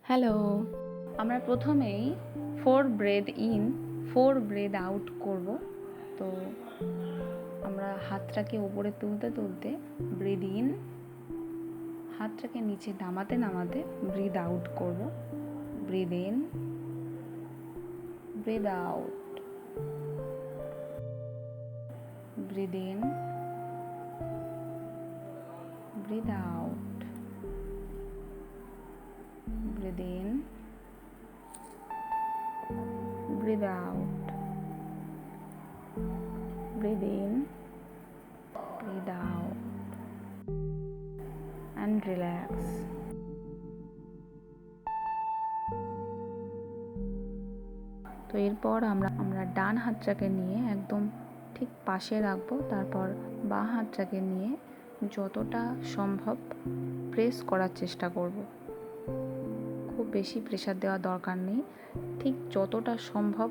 Hello. আমরা প্রথমেই 4 breathe in 4 breadth out করব। তো আমরা হাতটাকে উপরে তুলতে তুলতে ব্রিথ ইন, হাতটাকে নিচে নামাতে নামাতে ব্রিথ আউট করব। Breathe in, breathe out, breathe in, breathe out, breathe in, breathe out, breathe in, breathe out and relax. তো এরপর আমরা ডান হাতটাকে নিয়ে একদম ঠিক পাশে রাখবো। তারপর বাঁ হাতটাকে নিয়ে যতটা সম্ভব প্রেস করার চেষ্টা করব। খুব বেশি প্রেসার দেওয়া দরকার নেই, ঠিক যতটা সম্ভব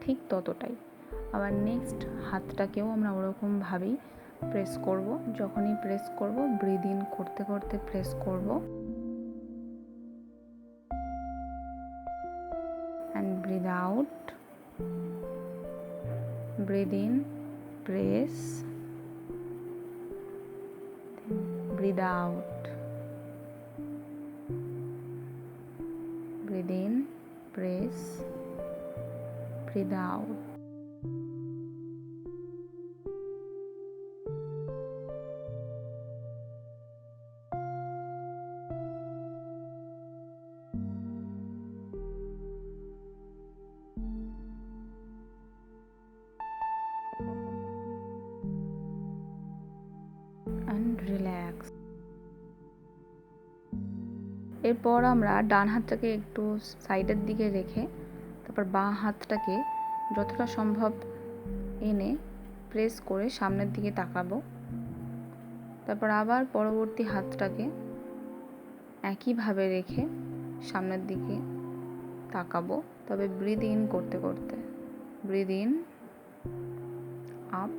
ঠিক ততটাই। আবার নেক্সট হাতটাকেও আমরা ওরকমভাবেই প্রেস করব। যখনই প্রেস করব ব্রিথ ইন করতে করতে প্রেস করব and breathe out, breathe in, press, breathe out, breathe in, press, breathe out. and relax. এরপর আমরা ডান হাতটাকে একটু সাইডের দিকে রেখে তারপর বাঁ হাতটাকে যতটা সম্ভব এনে প্রেস করে সামনের দিকে তাকাবো। তারপর আবার পরবর্তী হাতটাকে একইভাবে রেখে সামনের দিকে তাকাবো। তবে ব্রিথ ইন করতে করতে, breathe in, up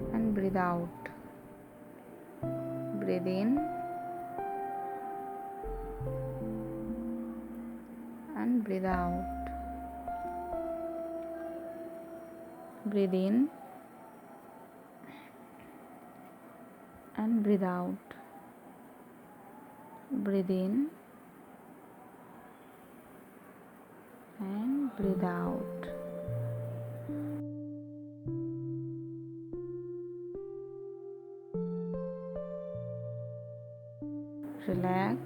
and breathe out, breathe in and breathe out, breathe in and breathe out, breathe in and breathe out. Relax.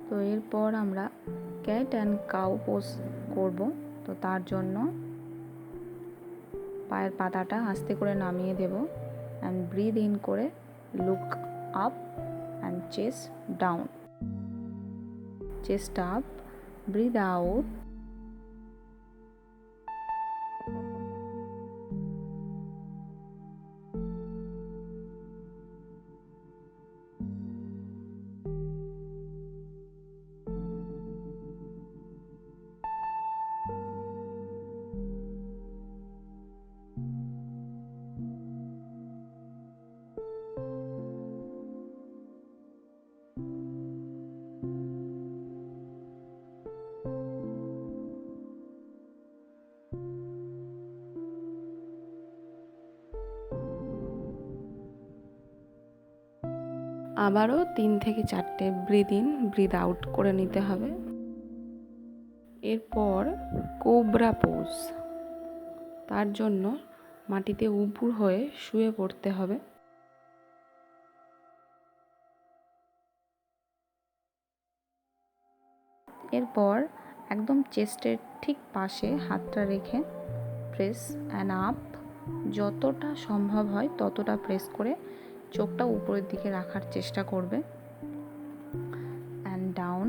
তো এরপর আমরা ক্যাট অ্যান্ড কাউ পোজ করব। তো তার জন্য পায়ের পাতাটা আস্তে করে নামিয়ে দেব অ্যান্ড ব্রিথ ইন করে look up and chest down, chest up, breathe out, আবারও 3 থেকে 4টে ব্রিথ ইন ব্রিথ আউট করে নিতে হবে। এরপর কোবরা পোজ, তার জন্য মাটিতে উপুড় হয়ে শুয়ে পড়তে হবে। এরপর একদম চেস্টের ঠিক পাশে হাতটা রেখে প্রেস অ্যান্ড আপ, যতটা সম্ভব হয় ততটা প্রেস করে চোখটা উপরের দিকে রাখার চেষ্টা করবে and down,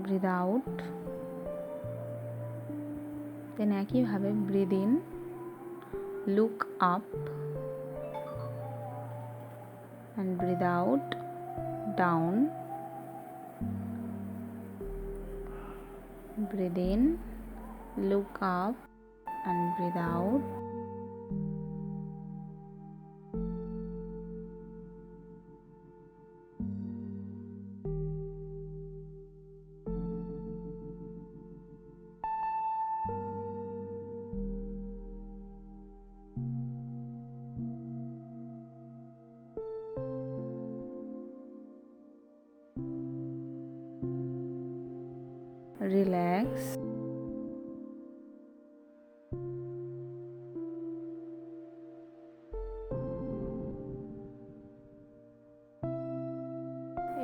breathe out, then একইভাবে breathe in, look up and breathe out, down, breathe in, look up and breathe out,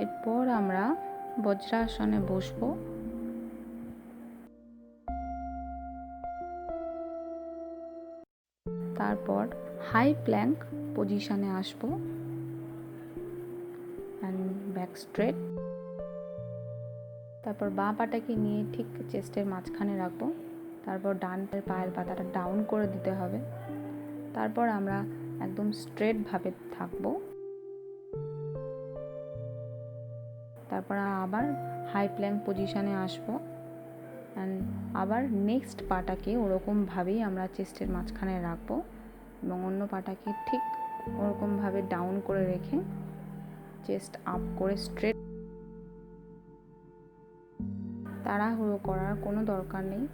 এরপর আমরা বজ্রাসনে বসবো। তারপর হাই প্ল্যাঙ্ক পজিশনে আসবো অ্যান্ড ব্যাক স্ট্রেট। তারপর বাঁ পাটাকে নিয়ে ঠিক চেস্টের মাঝখানে রাখবো। তারপর ডান পায়ের পাতাটা ডাউন করে দিতে হবে। তারপর আমরা একদম স্ট্রেটভাবে থাকবো। তারপর আবার হাই প্ল্যাঙ্ক পজিশনে আসবো অ্যান্ড আবার নেক্সট পাটাকে ওরকমভাবেই আমরা চেস্টের মাঝখানে রাখবো এবং অন্য পাটাকে ঠিক ওরকমভাবে ডাউন করে রেখে চেস্ট আপ করে স্ট্রেট। তাড়াহুড়ো করার কোনো দরকার নেই।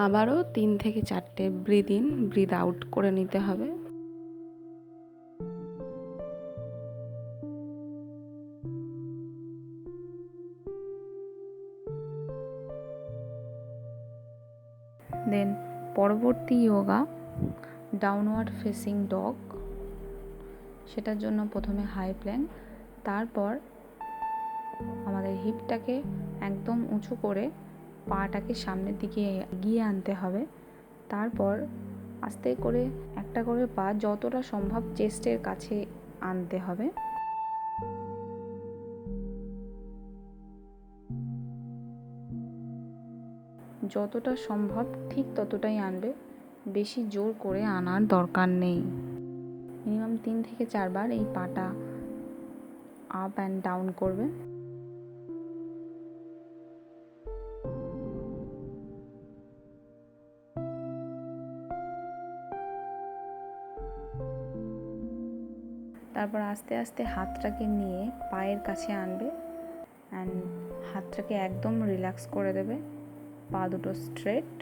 আবারও 3 থেকে 4টে ব্রিথ ইন ব্রিথ আউট করে নিতে হবে। দেন পরবর্তী যোগা ডাউনওয়ার্ড ফেসিং ডগ। সেটার জন্য প্রথমে হাই প্ল্যাঙ্ক, তারপর আমাদের হিপটাকে একদম উঁচু করে পাটাকে সামনের দিকে এগিয়ে আনতে হবে। তারপর আস্তে করে একটা করে পা যতটা সম্ভব চেস্টের কাছে আনতে হবে। যতটা সম্ভব ঠিক ততটাই আনবে, বেশি জোর করে আনার দরকার নেই। মিনিমাম 3 থেকে 4 বার এই পাটা আপ অ্যান্ড ডাউন করবে। তারপর আস্তে আস্তে হাতটাকে নিয়ে পায়ের কাছে আনবে অ্যান্ড হাতটাকে একদম রিল্যাক্স করে দেবে। পা দুটো স্ট্রেট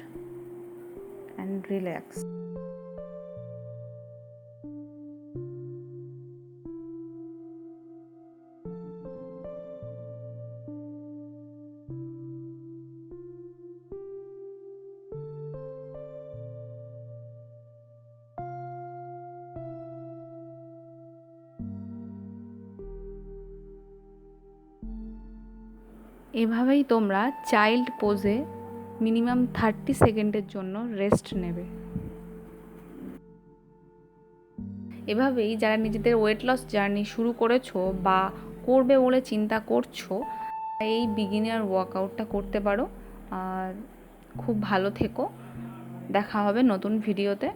অ্যান্ড রিল্যাক্স। এভাবেই তোমরা চাইল্ড পোজে মিনিমাম 30 সেকেন্ডের জন্য রেস্ট নেবে। এভাবেই যারা নিজেদের ওয়েট লস জার্নি শুরু করেছো বা করবে বলে চিন্তা করছো, এই বিগিনার ওয়ার্কআউটটা করতে পারো। আর খুব ভালো থেকো। দেখা হবে নতুন ভিডিওতে।